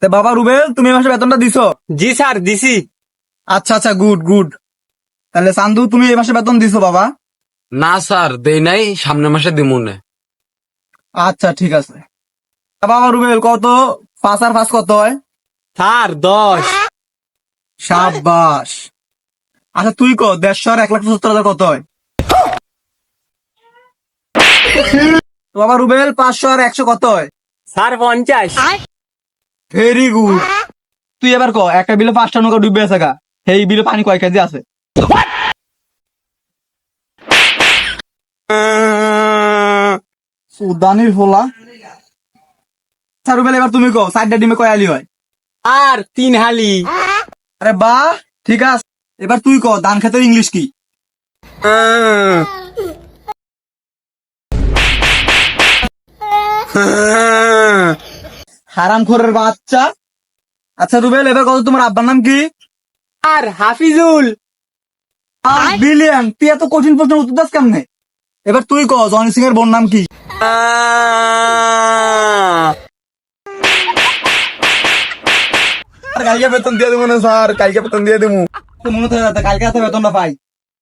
তা বাবা রুবেল, তুমি এই মাসে বেতনটা দিছো? জি স্যার, দিছি। আচ্ছা আচ্ছা, গুড গুড। তাহলে চান্দু, তুমি এই মাসে বেতন দিছো বাবা? না স্যার, দেই নাই, সামনের মাসে দিমুনে। আচ্ছা ঠিক আছে। তা বাবা রুবেল, কত 5 আর 5 কত হয়? স্যার 10। সাবাস। আচ্ছা তুই 150 আর 1,75,000 কত হয়? তো বাবা রুবেল, 500 আর 100 কত হয়? স্যার 50। Very good. তুই এবার একটা বিলে 5টা নৌকা ডুবে আছে গা, এই বিলে পানি কয় কেজি আছে? সুদানির হোলা। আচ্ছা রুবেল, এবার তুমি 4টা ডিমে কয় আলি হয়? আর 3 হালি। আরে বাহ, ঠিক আছে। এবার তুই ধান খেতের ইংলিশ কি? হারামখোরের বাচ্চা। আচ্ছা রুবেল, এবার তোমার আব্বার নাম কি? আর হাফিজুল। বিলিয়ন, তুই এত কঠিন প্রশ্নের উত্তর দাস কেমনে? এবার তুই জনি সিং এর বোন নাম কি? কালকে বেতন দিয়ে দেবো না স্যার, কালকে বেতন দিয়ে দেবো। মনে থাকে, কালকে বেতনটা পাই।